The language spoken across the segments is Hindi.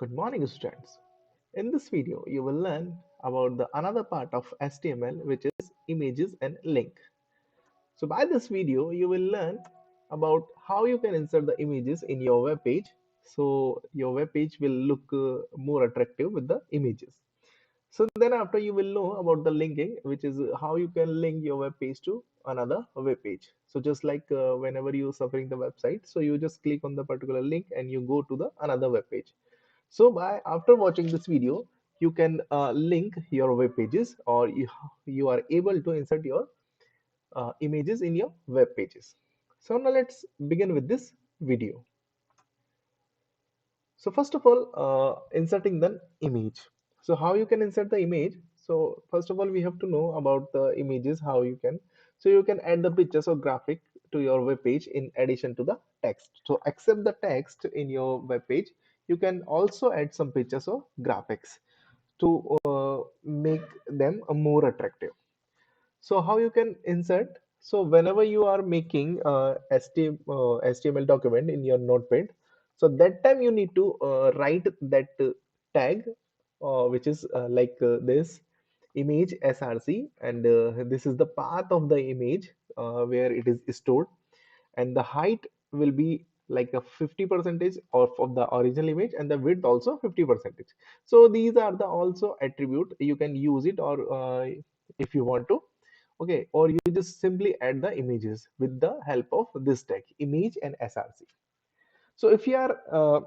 Good morning, students. In this video, you will learn about the another part of HTML, which is images and link. So by this video, you will learn about how you can insert the images in your web page. So your web page will look more attractive with the images. So then after you will know about the linking, which is how you can link your web page to another web page. So just like whenever you suffering the website, so you just click on the particular link and you go to the another web page. So by after watching this video, you can link your web pages, or you are able to insert your images in your web pages. So now let's begin with this video. So first of all, inserting the image. So how you can insert the image? So first of all, we have to know about the images, how you can. So you can add the pictures or graphic to your web page in addition to the text. So except the text in your web page, you can also add some pictures or graphics to make them more attractive. So how you can insert? So whenever you are making HTML document in your notepad, so that time you need to write that tag, which is this image src, and this is the path of the image where it is stored, and the height will be like a 50 percentage of the original image, and the width also 50 percentage. So these are the also attribute you can use it, or if you want to. Okay, or you just simply add the images with the help of this tag image and src. So if you are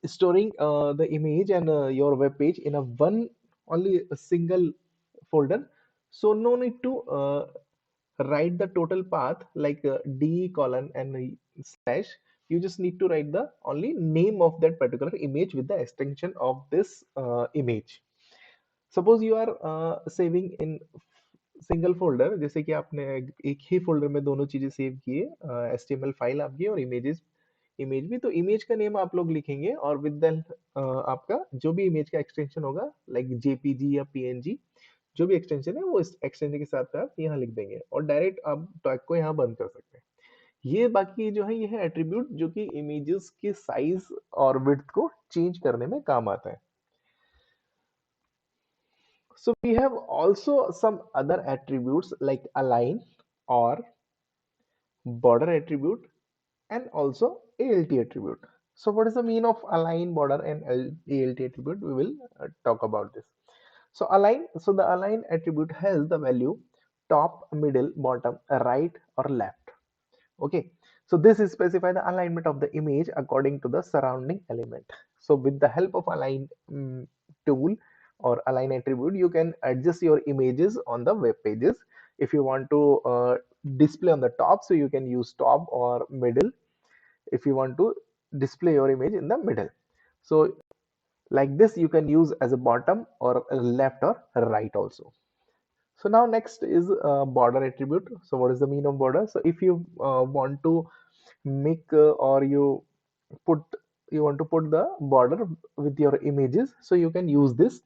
storing the image and your web page in a one only a single folder, so no need to write the total path like d colon and slash. You just need to write the only name of that particular image with the extension of this image. Suppose you are saving in single folder, जैसे कि आपने एक ही फोल्डर में दोनों चीजें सेव किए, एचटीएमएल फाइल आपकी और इमेजेस, इमेज भी, तो इमेज का नेम आप लोग लिखेंगे और विद द आपका जो भी इमेज का एक्सटेंशन होगा लाइक जेपीजी या पीएनजी, जो भी एक्सटेंशन है वो इस एक्सटेंशन के साथ आप यहाँ लिख देंगे और डायरेक्ट आप टैग को यहाँ बंद कर सकते हैं। ये बाकी जो है ये है एट्रीब्यूट जो कि इमेजेस की साइज और विड्थ को चेंज करने में काम आता है। So we have also some other attributes like align or border attribute and also ALT attribute. So what is the mean of align, border and ALT attribute? We will talk about this. So align, so the align attribute has the value top, middle, bottom, right or left. Okay, so this is specify the alignment of the image according to the surrounding element. So with the help of align tool or align attribute, you can adjust your images on the web pages. If you want to display on the top, so you can use top, or middle if you want to display your image in the middle. So like this you can use as a bottom or a left or right also. So now next is border attribute. So what is the mean of border? So if you want to make or put you want to put the border with your images, so you can use this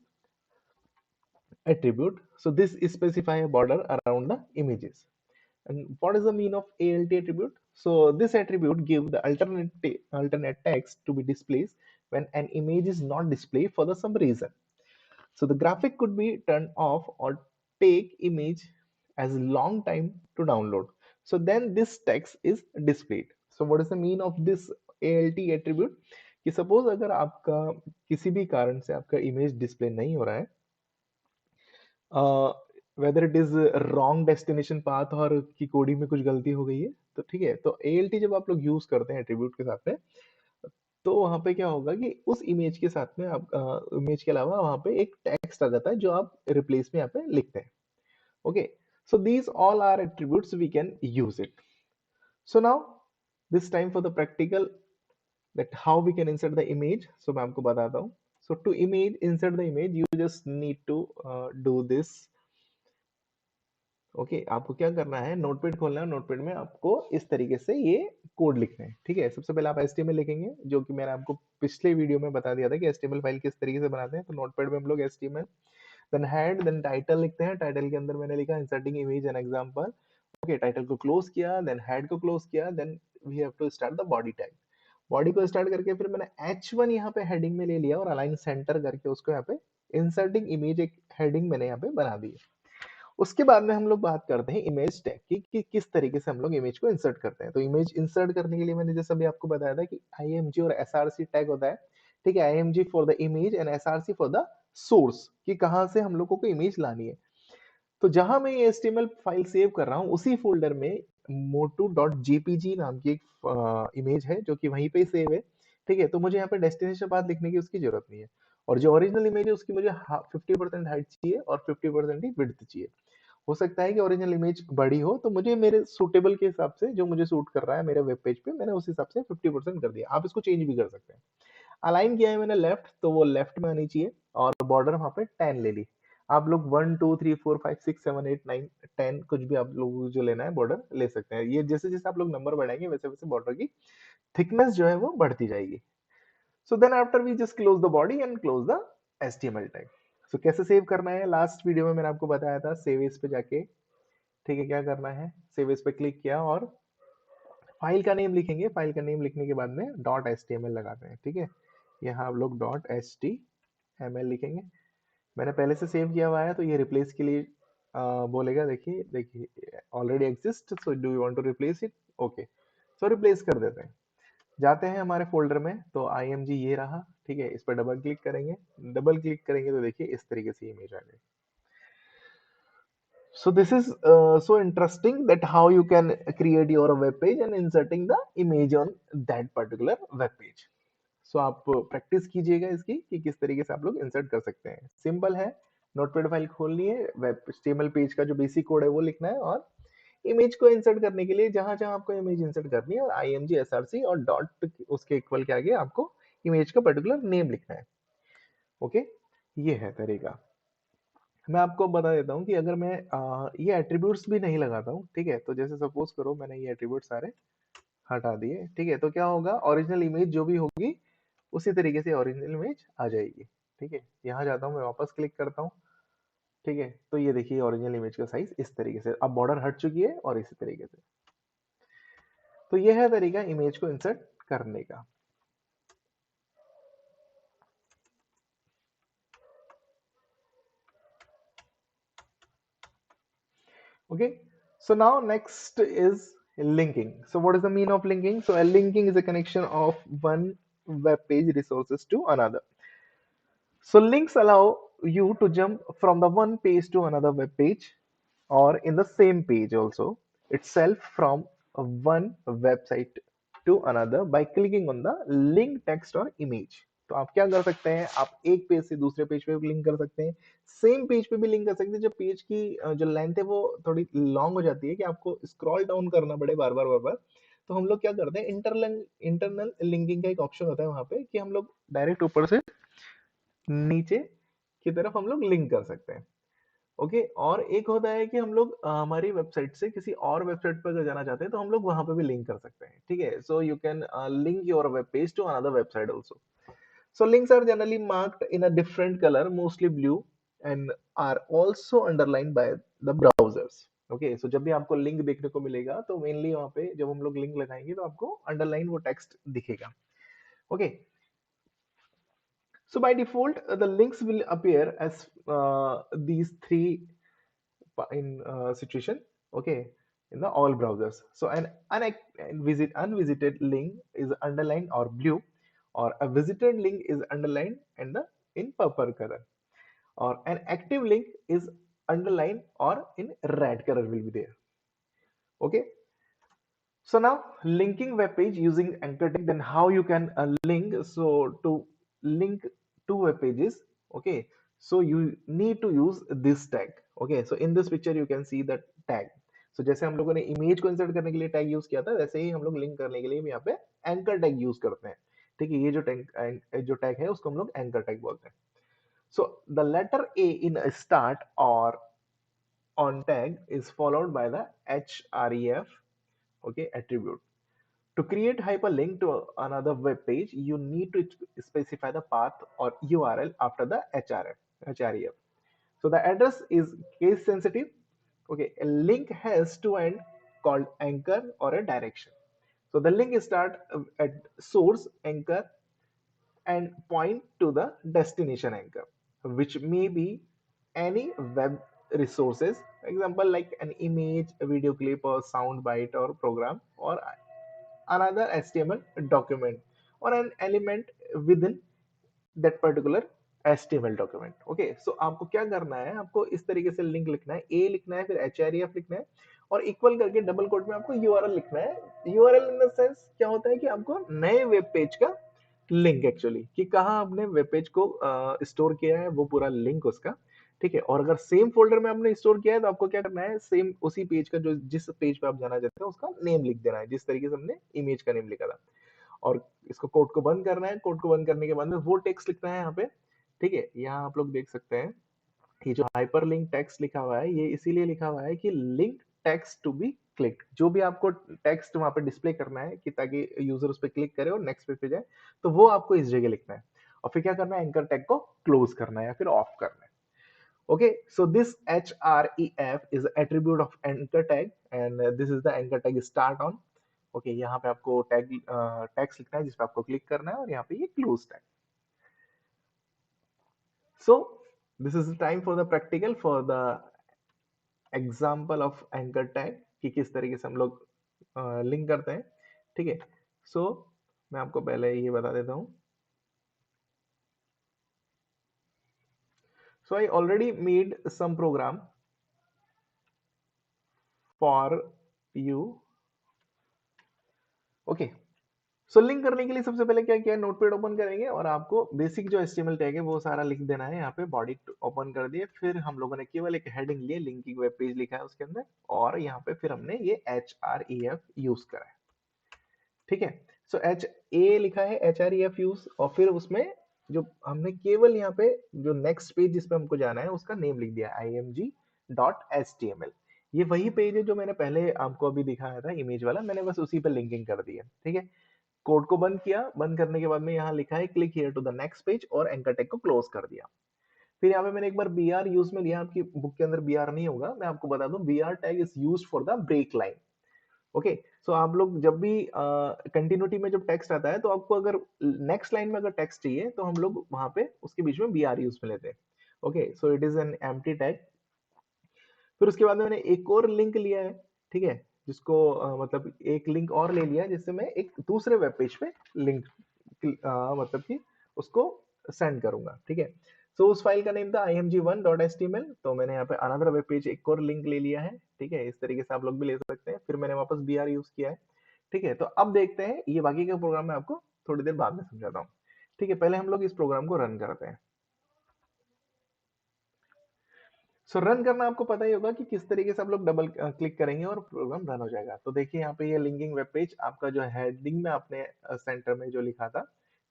attribute. So this is specify a border around the images. And what is the mean of ALT attribute? So this attribute give the alternate text to be displayed when an image is not displayed for the some reason. So the graphic could be turned off or take image as long time to download. So then this text is displayed. So what is the mean of this ALT attribute? कि सपोज अगर आपका किसी भी कारण से आपका इमेज डिस्प्ले नहीं हो रहा है, whether it is wrong destination path और की कोडिंग में कुछ गलती हो गई है, तो ठीक है, तो ALT जब आप लोग यूज करते हैं एट्रीब्यूट के साथ में, तो वहां पे क्या होगा कि उस इमेज के साथ में आप इमेज के अलावा वहां पे एक टेक्स्ट आ जाता है जो आप रिप्लेस में यहाँ पे लिखते हैं। Okay, so these all are attributes we can use it. So now this time for the practical that how we can insert the image. So मैं आपको बताता हूँ। So to image insert the image, you just need to do this। Okay आपको क्या करना है, नोटपैड खोलना है, नोटपैड में आपको इस तरीके से ये कोड लिखना है। ठीक है, सबसे पहले आप HTML लिखेंगे, जो कि मैंने आपको पिछले वीडियो में बता दिया था कि HTML फाइल किस तरीके से बनाते हैं। तो नोटपैड में हम लोग HTML, then head, then title लिखते हैं। टाइटल के अंदर मैंने लिखा inserting image an example. Okay, title को क्लोज किया, देन हेड को क्लोज किया, then we have to start the body tag. Body को स्टार्ट करके फिर मैंने H1 यहाँ पे हेडिंग में ले लिया और अलाइन सेंटर करके उसको यहाँ पे इंसर्टिंग इमेज एक हेडिंग मैंने यहाँ पे बना दी है। उसके बाद में हम लोग बात करते हैं इमेज टैग की कि किस तरीके से हम लोग इमेज को इंसर्ट करते हैं। तो इमेज इंसर्ट करने के लिए मैंने जैसे अभी आपको बताया था कि IMG और SRC टैग होता है। ठीक है, IMG for the image and SRC for the source, कि कहाँ से हम लोगों को इमेज लानी है। तो जहां मैं ये HTML फाइल सेव कर रहा हूँ उसी फोल्डर में motu.jpg नाम की एक इमेज है जो कि वहीं पे सेव है। ठीक है, तो मुझे यहाँ पे डेस्टिनेशन पाथ लिखने की उसकी जरूरत नहीं है। और जो ओरिजिनल इमेज है उसकी मुझे 50% हाइट चाहिए और 50% ही विड्थ चाहिए। हो सकता है कि ओरिजिनल इमेज बड़ी हो, तो मुझे मेरे सूटेबल के हिसाब से जो मुझे सूट कर रहा है मेरे वेब पेज पे मैंने उस हिसाब से 50% कर दिया। आप इसको चेंज भी कर सकते हैं। अलाइन किया है मैंने लेफ्ट, तो वो लेफ्ट में आनी चाहिए और बॉर्डर वहां पे 10 ले ली। आप लोग 1 2 3 4 5 6 7 8 9 10 कुछ भी आप लोग जो लेना है बॉर्डर ले सकते हैं। ये जैसे जैसे आप लोग नंबर बढ़ाएंगे वैसे वैसे बॉर्डर की थिकनेस जो है वो बढ़ती जाएगी। So then after we just close the body and close the HTML tag. So कैसे सेव करना है, लास्ट वीडियो में मैंने आपको बताया था। सेव एज पे जाके, ठीक है, क्या करना है, सेव एज पे क्लिक किया और फाइल का नेम लिखेंगे। फाइल का नेम लिखने के बाद में डॉट HTML लगाते हैं। ठीक है, यहाँ आप लोग डॉट HTML लिखेंगे। मैंने पहले से सेव किया हुआ है तो ये रिप्लेस के लिए बोलेगा। देखिए देखिए already exist, so do you want to replace it, okay, so replace कर देते हैं। जाते हैं हमारे फोल्डर में, तो IMG ये रहा। ठीक है, इस पर डबल क्लिक करेंगे। डबल क्लिक करेंगे तो देखिए इस तरीके से इमेज आ गई। So this is so interesting that how you can create your web page and inserting the image on that particular web page. So आप प्रैक्टिस कीजिएगा इसकी कि किस तरीके से आप लोग इंसर्ट कर सकते हैं। सिंपल है, नोटपैड फाइल खोलनी है, वेब HTML पेज का जो बेसिक कोड है वो लिखना है और इमेज को इंसर्ट करने के लिए जहां जहां आपको इमेज इंसर्ट करनी है और IMG SRC और डॉट उसके इक्वल के आगे आपको इमेज का पर्टिकुलर नेम लिखना है। ओके, ये है तरीका। मैं आपको बता देता हूँ कि अगर मैं ये एट्रीब्यूट्स भी नहीं लगाता हूँ, ठीक है, तो जैसे सपोज करो मैंने ये एट्रीब्यूट सारे हटा दिए। ठीक है, तो क्या होगा, ओरिजिनल इमेज जो भी होगी उसी तरीके से ओरिजिनल इमेज आ जाएगी। ठीक है, यहाँ जाता हूँ मैं, वापस क्लिक करता हूँ। ठीक है, तो ये देखिए ओरिजिनल इमेज का साइज इस तरीके से, अब बॉर्डर हट चुकी है और इसी तरीके से। तो यह है तरीका इमेज को इंसर्ट करने का। Okay, so now next is linking. So what is the mean of linking? So a linking is a connection of one web page resources to another. So links allow you to jump from the one page to another web page or in the same page also itself from one website to another by clicking on the link text or image. तो आप क्या कर सकते हैं, आप एक पेज से दूसरे पेज पे भी लिंक कर सकते हैं, सेम पेज पे भी लिंक कर सकते हैं। जब पेज की जो लेंथ है वो थोड़ी लॉन्ग हो जाती है कि आपको स्क्रॉल डाउन करना पड़े बार बार बार बार, तो हम लोग क्या करते हैं, इंटरनल इंटरनल लिंकिंग का एक ऑप्शन होता है वहां पे कि हम लोग डायरेक्ट ऊपर से नीचे की तरफ हम लोग लिंक कर सकते हैं। ओके, और एक होता है कि हम लोग हमारी वेबसाइट से किसी और वेबसाइट पर अगर जाना चाहते हैं तो हम लोग वहां पे भी लिंक कर सकते हैं। ठीक है, so you can link your web page to another website also. So links are generally marked in a different colour, mostly blue, and are also underlined by the browsers. Okay, so जब भी आपको लिंक देखने को मिलेगा तो मेनली वहां पे जब हम लोग लिंक लगाएंगे तो आपको अंडरलाइन वो टेक्स्ट दिखेगा। Okay, so by default the links will appear as these three in situation. Okay, in the all browsers. So an unvisited link is underlined or blue, or a visited link is underlined and the in purple color, or an active link is underlined or in red color will be there. Okay, so now linking web page using anchor tag, then how you can link. So to link two web pages, okay, so you need to use this tag. Okay, so in this picture you can see the tag. So जैसे हम लोगों ने इमेज को इंसर्ट करने के लिए टैग यूज किया था, वैसे ही हम लोग लिंक करने के लिए भी यहाँ पे एंकर टैग यूज करते हैं। ठीक है, ये जो टैग है उसको हम लोग एंकर टैग बोलते हैं। So the letter A in start और on tag is followed by the href, okay, attribute. To create hyperlink to another web page, you need to specify the path or URL after the href. So the address is case sensitive. Okay, a link has two end called anchor or a direction. So the link start at source anchor and point to the destination anchor, which may be any web resources, example like an image, a video clip, or sound bite, or program, or another HTML document, or an element within that particular HTML document. Okay, so आपको क्या करना है, आपको इस तरीके से लिंक लिखना है, ए लिखना है, फिर href लिखना है, और इक्वल करके डबल कोट में आपको यूआरएल लिखना है। यूआरएल इन द सेंस क्या होता है कि आपको नए वेब पेज का लिंक, एक्चुअली कि कहाँ आपने वेब पेज को स्टोर किया है, वो पूरा लिंक उसका, ठीक है। और अगर सेम फोल्डर में आपने स्टोर किया है तो आपको क्या करना है, सेम उसी पेज का, जो जिस पेज पे आप जाना चाहते हैं उसका नेम लिख देना है, जिस तरीके से हमने इमेज का नेम लिखा था। और इसको कोड को बंद करना है। कोड को बंद करने के बाद में वो टेक्स्ट लिखना है यहाँ पे, ठीक है। यहाँ आप लोग देख सकते हैं ये जो हाइपरलिंक टेक्स्ट लिखा हुआ है, ये इसीलिए लिखा हुआ है कि link text to be click, जो भी आपको टेक्स्ट वहां पे डिस्प्ले करना है कि ताकि यूजर उस पर क्लिक करे और नेक्स्ट पेज पे जाए, तो वो आपको इस जगह लिखना है। और फिर क्या करना है, एंकर टैग को क्लोज करना है या फिर ऑफ करना है। Okay, so this href is attribute of anchor tag, and this is the anchor tag start on. Okay, यहाँ पे आपको टैग टैग्स लिखना है जिस पे आपको क्लिक करना है, और यहाँ पे ये close tag. So this is the time for the practical for the example of anchor tag कि किस तरीके से हम लोग लिंक करते हैं, ठीक है। सो मैं आपको पहले ये बता देता हूँ। So I already made some program for you. Okay, so link करने के लिए सबसे पहले क्या किया, नोटपैड ओपन करेंगे और आपको बेसिक जो एचटीएमएल टैग है वो सारा लिख देना है। यहाँ पे बॉडी ओपन कर दिए, फिर हम लोगों ने केवल एक हेडिंग लिए, लिंकिंग वेब पेज लिखा है उसके अंदर, और यहाँ पे फिर हमने ये href यूज करा है, ठीक है। सो एच ए लिखा है href यूज, और फिर उसमें जो हमने केवल यहाँ पे जो नेक्स्ट पेज जिसपे हमको जाना है उसका नेम लिख दिया img.html। ये वही पेज है जो मैंने पहले आपको अभी दिखाया था, इमेज वाला, मैंने बस उसी पे लिंकिंग कर दी है, ठीक है। कोड को बंद किया, बंद करने के बाद में यहाँ लिखा है click here to the next page, और एंकर टैग को क्लोज कर दिया। फिर यहाँ पे मैंने एक बार बी आर यूज में लिया, आपकी बुक के अंदर बी आर नहीं होगा, मैं आपको बता दूं B R tag is use for the break line. Okay, so आप लोग जब भी कंटिन्यूटी में जब टेक्स्ट आता है तो आपको अगर नेक्स्ट लाइन में अगर टेक्स्ट चाहिए तो हम लोग वहां पे उसके बीच में बी आर यूज में लेते हैं। Okay, so it is an empty tag. फिर उसके बाद में मैंने एक और लिंक लिया है, ठीक है, जिसको मतलब एक लिंक और ले लिया जिससे मैं एक दूसरे वेब पेज पे लिंक मतलब कि उसको सेंड करूंगा, ठीक है। सो उस फाइल का नेम था img1.html, तो मैंने यहाँ पे अनदर वेब पेज एक और लिंक ले लिया है, ठीक है। इस तरीके से आप लोग भी ले सकते हैं। फिर मैंने वापस बी आर यूज किया है, ठीक है। तो अब देखते हैं, ये बाकी का प्रोग्राम मैं आपको थोड़ी देर बाद में समझाता हूँ, ठीक है। पहले हम लोग इस प्रोग्राम को रन करते हैं। सो रन करना आपको पता ही होगा कि किस तरीके से आप लोग डबल क्लिक करेंगे और प्रोग्राम रन हो जाएगा। तो देखिए यहाँ पे ये लिंकिंग वेब पेज आपका जो हेडिंग में आपने सेंटर में जो लिखा था,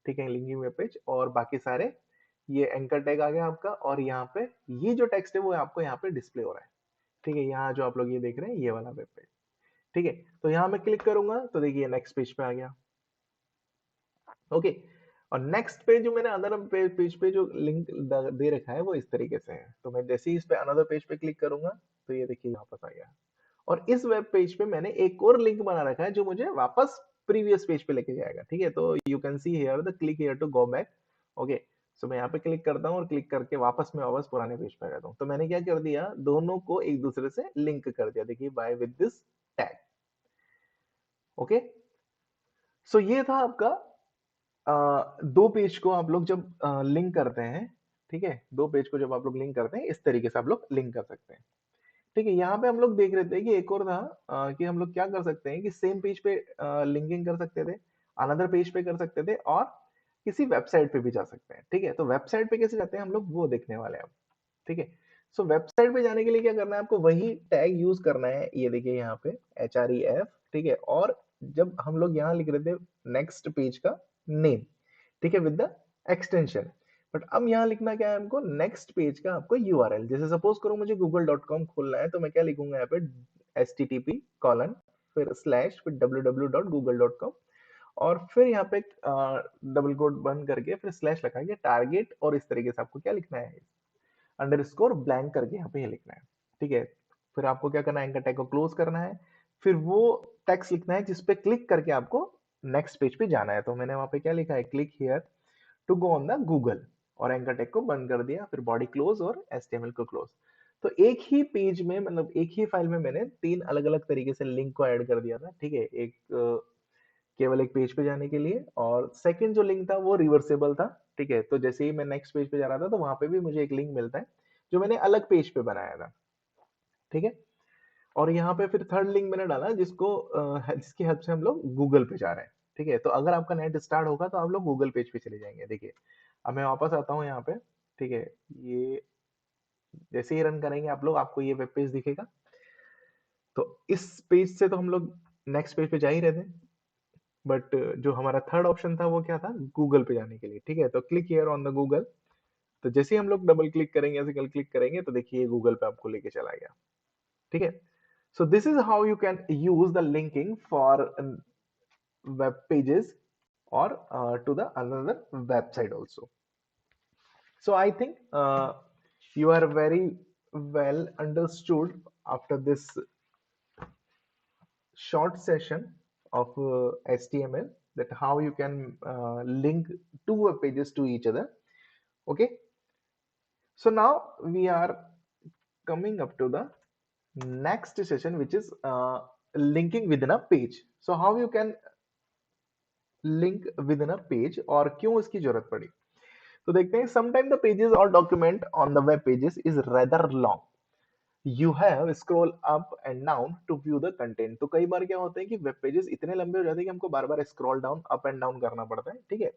ठीक है, लिंकिंग वेब पेज, और बाकी सारे ये एंकर टैग आ गया आपका, और यहाँ पे ये जो टेक्स्ट है वो आपको यहाँ पे डिस्प्ले हो रहा है, ठीक है। यहाँ जो आप लोग ये देख रहे हैं ये वाला वेब पेज, ठीक है। तो यहाँ मैं क्लिक करूंगा तो देखिए नेक्स्ट पेज पे आ गया। ओके, और नेक्स्ट पेज जो मैंने अदर पेज पे जो लिंक दे रखा है वो इस तरीके से है। तो मैं जैसे ही इस पे अनदर पेज पे क्लिक करूंगा तो ये देखिए वापस आ गया, और इस वेब पेज पे मैंने एक और लिंक बना रखा है जो मुझे वापस प्रीवियस पेज पे लेके जाएगा, ठीक है। तो you can see here the click here to go back. Okay, so मैं यहाँ पे क्लिक करता हूँ और क्लिक करके वापस मैं वापस पुराने पेज पे आ जाता हूँ। तो मैंने क्या कर दिया, दोनों को एक दूसरे से लिंक कर दिया, देखिए by with this tag. Okay, so ये था आपका दो पेज को आप लोग जब लिंक करते हैं, ठीक है, दो पेज को जब आप लोग लिंक करते हैं इस तरीके से आप लोग लिंक कर सकते हैं, ठीक है। यहाँ पे हम लोग देख रहे थे कि एक और था कि हम लोग क्या कर सकते हैं कि सेम पेज पे लिंकिंग कर सकते थे, अनदर पेज पे कर सकते थे, और किसी वेबसाइट पे भी जा सकते हैं, ठीक है। तो वेबसाइट पे कैसे जाते हैं हम लोग वो देखने वाले हैं अब, ठीक है। सो वेबसाइट पे जाने के लिए क्या करना है, आपको वही टैग यूज करना है, ये देखिए यहाँ पे href, ठीक है। और जब हम लोग यहाँ लिख रहे थे नेक्स्ट पेज का नेम, ठीक है, विद द एक्सटेंशन, बट अब यहाँ लिखना क्या है हमको, नेक्स्ट पेज का आपको यूआरएल। जैसे सपोज करो मुझे google.com खोलना है, तो मैं क्या लिखूंगा यहाँ पे http: फिर स्लैश फिर www.google.com, और फिर यहाँ पे डबल कोट बंद करके फिर स्लैश लगाएंगे टारगेट, और इस तरीके से आपको क्या लिखना है, अंडरस्कोर ब्लैंक करके यहाँ पे ये लिखना है, ठीक है। फिर आपको क्या करना है, एंकर टैग को क्लोज करना है। फिर वो टेक्स्ट लिखना है जिस पे क्लिक करके आपको नेक्स्ट पेज पे जाना है। तो मैंने वहां पे क्या लिखा है, click here to go on the Google, और एंकर टैग को बंद कर दिया, फिर बॉडी क्लोज और एचटीएमएल को क्लोज। तो एक ही पेज में, मतलब एक ही फाइल में मैंने तीन अलग अलग तरीके से लिंक को ऐड कर दिया था, ठीक है। एक केवल एक पेज पे जाने के लिए, और सेकंड जो लिंक था वो रिवर्सेबल था, ठीक है। तो जैसे ही मैं नेक्स्ट पेज पे जा रहा था तो वहां पे भी मुझे एक लिंक मिलता है जो मैंने अलग पेज पे बनाया था, ठीक है। और यहाँ पे फिर थर्ड लिंक मैंने डाला जिसको जिसकी हेल्प से हम लोग गूगल पे जा रहे हैं, ठीक है। तो अगर आपका नेट स्टार्ट होगा तो आप लोग गूगल पेज पे चले जाएंगे। देखिए, अब मैं वापस आता हूँ यहाँ पे, ठीक है। ये जैसे ही रन करेंगे आप लोग, आपको ये वेब पेज दिखेगा। तो इस पेज से तो हम लोग नेक्स्ट पेज पे जा ही रहे थे, बट जो हमारा थर्ड ऑप्शन था वो क्या था, गूगल पे जाने के लिए, ठीक है। तो click here on the Google. तो जैसे ही हम लोग डबल क्लिक करेंगे, ऐसे क्लिक करेंगे, तो देखिए गूगल पे आपको लेके चला गया, ठीक है। So this is how you can use the linking for web pages or to the another website also. So I think you are very well understood after this short session of HTML, that how you can link two web pages to each other. Okay. So now we are coming up to the next session, which is linking within a page. So how you can link within a page, और क्यों इसकी जरूरत पड़ी। तो देखते हैं, समटाइम द पेजेस और document on the web pages is rather long, you have scroll up and down to view the content. तो कई बार क्या होता है कि वेब पेजेस इतने लंबे हो जाते हैं कि हमको बार बार scroll down up and down करना पड़ता है, ठीक है।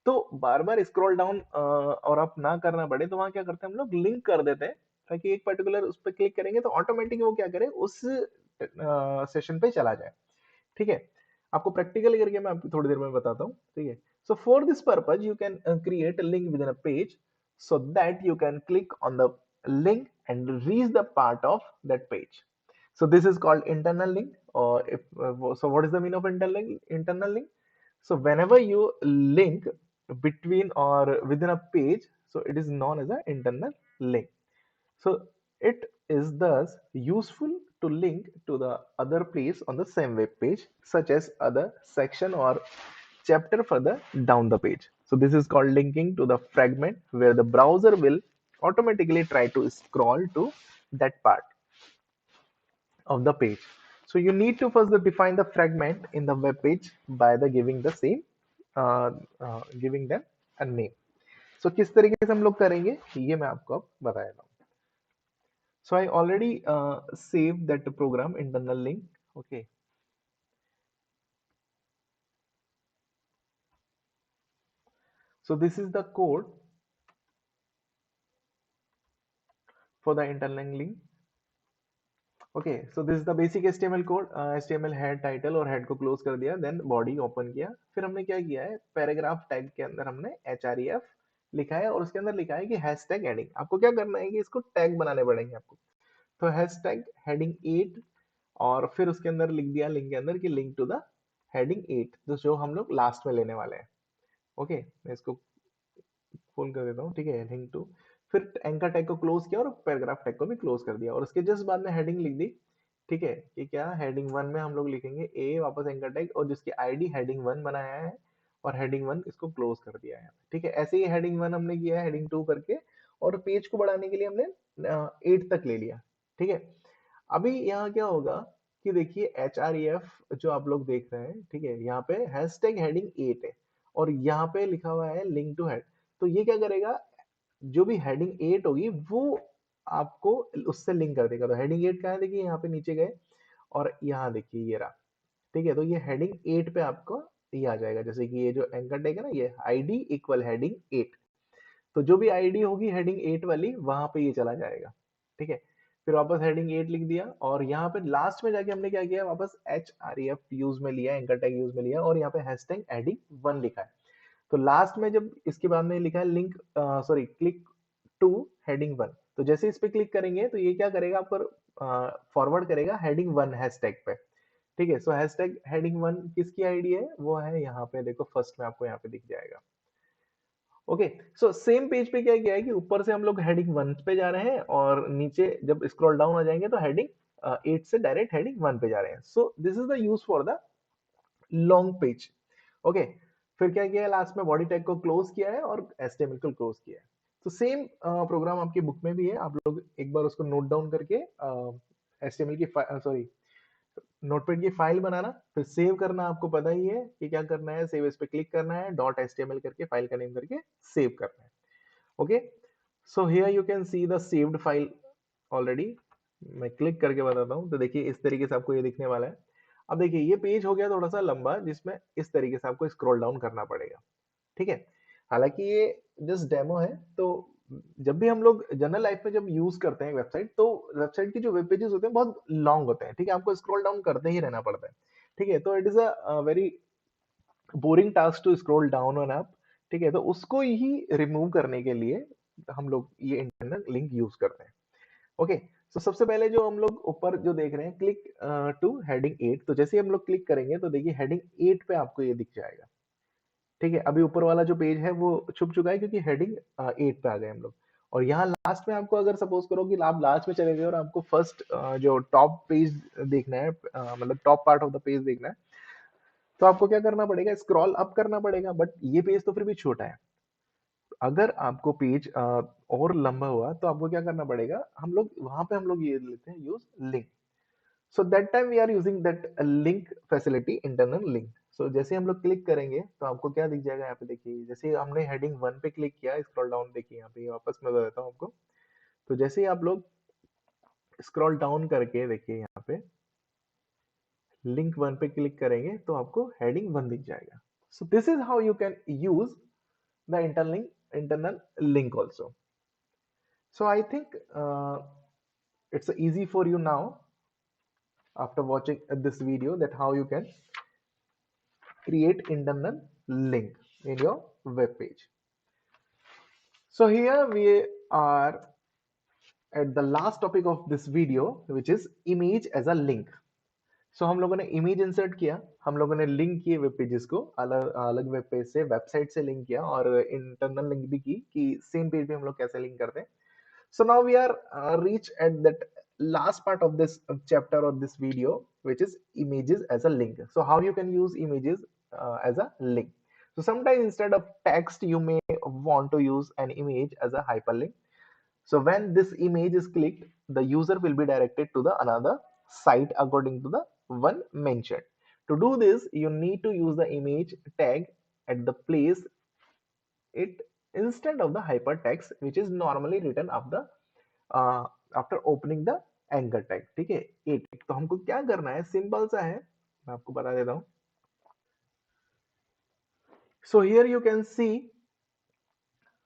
तो बार बार स्क्रॉल डाउन और अप ना करना पड़े, तो वहां क्या करते हैं हम लोग, लिंक कर देते हैं, ताकि एक पर्टिकुलर उस पर क्लिक करेंगे तो ऑटोमेटिक वो क्या करे, उस सेशन पे चला जाए, ठीक है। आपको प्रैक्टिकल करके मैं आपको थोड़ी देर में बताता हूँ, ठीक है। So for this purpose you can create a link within a page, so that you can click on the link and reach the part of that page. So this is called internal link, or if so what is the meaning of internal link? So whenever you link between or within a page, so it is known as an internal link. So it is thus useful to link to the other place on the same web page, such as other section or chapter further down the page. So this is called linking to the fragment, where the browser will automatically try to scroll to that part of the page. So you need to first define the fragment in the web page by the giving the same giving them a name. So किस तरीके से हम लोग करेंगे ये मैं आपको अब बताएगा। So I already saved that program internal link. Okay. So this is the code for the internal link. Okay. So this is the basic HTML code. HTML head title और head को close कर दिया. Then body open किया. फिर हमने क्या किया है, paragraph tag के अंदर हमने href लिखा है, और उसके अंदर लिखा है कि hashtag heading. आपको क्या करना है कि इसको टैग बनाने पड़ेंगे आपको। तो hashtag heading 8, और फिर उसके अंदर लिख दिया लिंक के अंदर कि लिंक टू द हेडिंग 8, जो हम लोग लास्ट में लेने वाले हैं। ओके, मैं इसको फुल कर देता हूँ, ठीक है। हेडिंग टू, फिर एंकर टैग को क्लोज किया और पैराग्राफ टैग को भी क्लोज कर दिया, और उसके जस्ट बाद में हेडिंग लिख दी, ठीक है। कि क्या, हेडिंग 1 में हम लोग लिखेंगे ए, वापस एंकर टैग, और जिसकी आईडी हेडिंग 1 बनाया है, और हेडिंग 1 इसको क्लोज कर दिया है, ठीक है। ऐसे ही हेडिंग 1 हमने किया है, हेडिंग 2 करके, और पेज को बढ़ाने के लिए हमने 8 तक ले लिया, ठीक है। अभी यहाँ क्या होगा कि देखिए एच आर ई एफ जो आप लोग देख रहे हैं, ठीक है, यहाँ पे हैशटैग हेडिंग 8 है, और यहाँ पे लिखा हुआ है लिंक टू हेड। तो ये क्या करेगा, जो भी हेडिंग 8 होगी वो आपको उससे लिंक कर देगा। तो हेडिंग 8 कहाँ है, देखिए यहाँ पे नीचे गए, और यहाँ देखिए ये रहा, ठीक है। तो ये हेडिंग 8 पे आपको ये आ जाएगा, जैसे कि ये जो एंकर टैग है ना, ये आईडी इक्वल हेडिंग 8। तो जो भी आईडी होगी हेडिंग 8 वाली, वहां पे ये चला जाएगा, ठीक है। फिर वापस हेडिंग 8 लिख दिया, और यहाँ पे लास्ट में जाके हमने क्या किया, वापस एच आर एफ यूज में लिया, एंकर टैग यूज में लिया, और यहाँ पे हैशटैग हेडिंग 1 लिखा है। तो लास्ट में जब इसके बाद में लिखा है link, sorry, click two heading 1, तो जैसे इस पे क्लिक करेंगे तो ये क्या करेगा, आपको फॉरवर्ड करेगा हेडिंग 1 हैशटैग पे, ठीक है। सो हैशटैग हेडिंग 1 किसकी आईडी है, वो है यहाँ पे देखो, फर्स्ट में आपको यहाँ पे दिख जाएगा। ओके, सो सेम पेज पे क्या किया है कि ऊपर से हम लोग हेडिंग 1 पे जा रहे हैं, और नीचे जब स्क्रॉल डाउन आ जाएंगे तो हेडिंग 8 से डायरेक्ट हेडिंग 1 पे जा रहे हैं। सो this is the use for the long page. Okay, फिर क्या किया है, लास्ट में बॉडी टैग को क्लोज किया है और एचटीएमएल को क्लोज किया है। तो सेम प्रोग्राम आपकी बुक में भी है, आप लोग एक बार उसको नोट डाउन करके एचटीएमएल की सॉरी नोटपैड की फाइल बनाना, फिर सेव करना। आपको पता ही है कि क्या करना है, सेव इस पे क्लिक करना है, डॉट एचटीएमएल करके फाइल का नेम करके सेव करना है। Okay, so here you can see the saved file already. मैं क्लिक करके बताता हूँ, तो देखिए इस तरीके से आपको ये दिखने वाला है। अब देखिए ये पेज हो गया थोड़ा सा लंबा, जिसमें इस तरीके से आपको स्क्रॉल डाउन करना पड़ेगा। ठीक है, हालांकि ये जस्ट डेमो है। तो जब भी हम लोग जनरल लाइफ में जब यूज करते हैं वेबसाइट, तो वेबसाइट की जो वेब पेजेस होते हैं बहुत लॉन्ग होते हैं। ठीक है, आपको स्क्रॉल डाउन करते ही रहना पड़ता है। ठीक है, तो it is a very boring task to scroll down on app. ठीक है, तो उसको ही रिमूव करने के लिए हम लोग ये इंटरनल लिंक यूज करते हैं। ओके, तो सबसे पहले जो हम लोग ऊपर जो देख रहे हैं, क्लिक टू हेडिंग 8, तो जैसे ही हम लोग क्लिक करेंगे तो देखिए हेडिंग 8 पे आपको ये दिख जाएगा। ठीक है, अभी ऊपर वाला जो पेज है वो छुप चुका है क्योंकि हेडिंग 8 पे आ गए हम लोग। और यहाँ लास्ट में आपको अगर सपोज करो कि आप लास्ट में चले गए और आपको फर्स्ट जो टॉप पेज देखना है, मतलब top part of the page देखना है, तो आपको क्या करना पड़ेगा, स्क्रॉल अप करना पड़ेगा। बट ये पेज तो फिर भी छोटा है। अगर आपको पेज और लंबा हुआ तो आपको क्या करना पड़ेगा, हम लोग वहां पे हम लोग ये लेते हैं use link. So that time we are using that link facility, internal link. So जैसे हम लोग क्लिक करेंगे तो आपको क्या दिख जाएगा, यहाँ पे देखिए जैसे हमने हेडिंग 1 पे क्लिक किया, स्क्रॉल डाउन देखिए यहाँ पे, वापस मैं बता देता हूँ आपको। तो जैसे ही आप लोग स्क्रॉल डाउन करके देखिए यहाँ पे लिंक 1 पे क्लिक करेंगे तो आपको हेडिंग 1 दिख जाएगा। सो this is how you can use the internal link also. So I think it's easy for you now after watching this video that how you can create internal link in your web page. So here we are at the last topic of this video, which is image as a link. So हम लोगों ने इमेज इंसर्ट किया, हम लोगों ने लिंक किए वेब पेजेस को, अलग अलग वेब पेज से, वेबसाइट से लिंक किया, और इंटरनल लिंक भी की कि सेम पेज पे हम लोग कैसे लिंक करते हैं। So now we are reached at that last part of this chapter or this video, which is images as a link. So how you can use images as a link. So sometimes instead of text, you may want to use an image as a hyperlink. So when this image is clicked, the user will be directed to the another site according to the one mentioned. To do this, you need to use the image tag at the place it instead of the hypertext, which is normally written after after opening the anchor tag. ठीक है, एक तो हमको क्या करना है, सिंपल सा है, मैं आपको बता देता हूं। So here you can see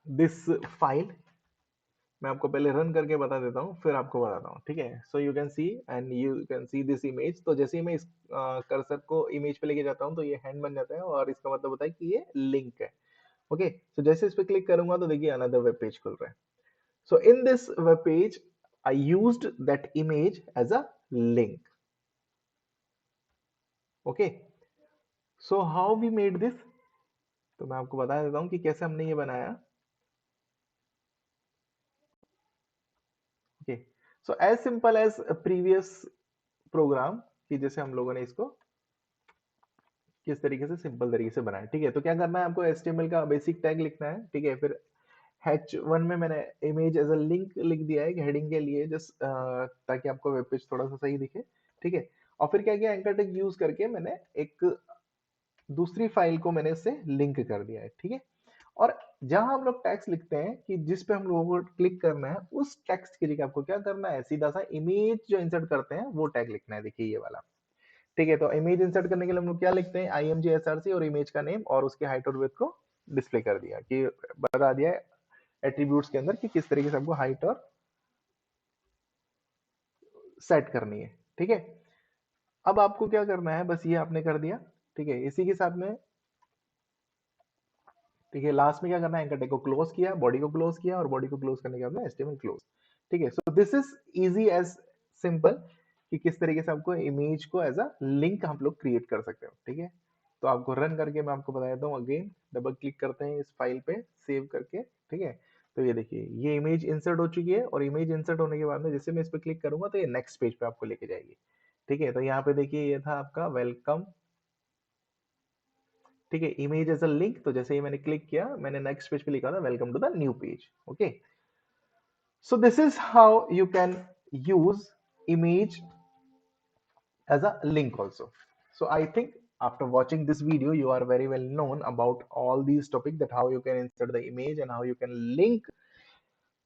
this file. मैं आपको पहले रन करके बता देता हूँ, फिर आपको बताता हूँ। ठीक है, so you can C and you can see this image. तो जैसे ही मैं इस कर्सर को इमेज पे लेके जाता हूँ तो ये हैंड बन जाता है, और इसका मतलब होता है कि ये लिंक है। ओके, सो जैसे इस पे क्लिक करूंगा तो देखिए अनदर वेब पेज खुल रहा है। So in this web page, I used that image as a link. Okay. So how we made this? तो मैं आपको बता देता हूँ कि कैसे हमने ये बनाया। Okay. So as simple as a previous program, कि जैसे हम लोगों ने इसको किस तरीके से सिंपल तरीके से बनाया। ठीक है, तो क्या करना है, आपको HTML का बेसिक टैग लिखना है। ठीक है, फिर H1 में मैंने इमेज एज अ लिंक लिख दिया है हेडिंग के लिए, जस्ट ताकि आपको वेब पेज थोड़ा सा सही दिखे। ठीक है, और फिर क्या किया, एंकर टैग यूज करके मैंने एक दूसरी फाइल को मैंने इससे लिंक कर दिया है। ठीक है, और जहां हम लोग टेक्स्ट लिखते हैं कि जिस पे हम लोगों को क्लिक करना है, उस टेक्स्ट की जगह आपको क्या करना है, सीधा सा इमेज जो इंसर्ट करते हैं वो टैग लिखना है। देखिए ये वाला। ठीक है, तो इमेज इंसर्ट करने के लिए हम लोग क्या लिखते हैं, IMG SRC और इमेज का नेम और उसके हाइट और विड्थ को डिस्प्ले कर दिया, कि बता दिया एट्रीब्यूट्स के अंदर कि किस तरीके से आपको हाइट और सेट करनी है। ठीक है, अब आपको क्या करना है, बस ये आपने कर दिया। ठीक है, इसी के साथ में ठीक है, लास्ट में क्या करना है, एंकर टैग को क्लोज किया, बॉडी को क्लोज किया, और बॉडी को क्लोज करने के बाद में HTML क्लोज। ठीक है, so this is easy as simple कि किस तरीके से आपको इमेज को एज अ लिंक हम लोग क्रिएट कर सकते हो। ठीक है, तो आपको रन करके मैं आपको बता देता हूँ। अगेन डबल क्लिक करते हैं इस फाइल पे सेव करके। ठीक है, तो ये देखिए ये इमेज इंसर्ट हो चुकी है, और इमेज इंसर्ट होने के बाद में जैसे मैं इस पर क्लिक करूंगा तो ये नेक्स्ट पेज पे आपको लेके जाएगी। ठीक है, तो यहाँ पे देखिए ये था आपका वेलकम। ठीक है, इमेज एज अ लिंक, तो जैसे ही मैंने क्लिक किया मैंने नेक्स्ट पेज पे लिखा था welcome to the new page. Okay, so this is how you can use image as a link also. So I think after watching this video you are very well known about all these topics, that how you can insert the image and how you can link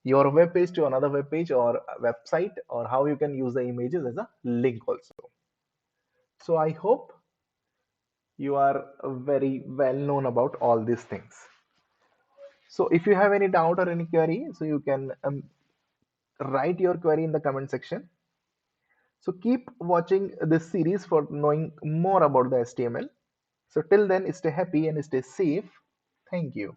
your web page to another web page or a website, or how you can use the images as a link also. So I hope you are very well known about all these things. So if you have any doubt or any query, so you can write your query in the comment section. So keep watching this series for knowing more about the HTML. So till then, stay happy and stay safe. Thank you.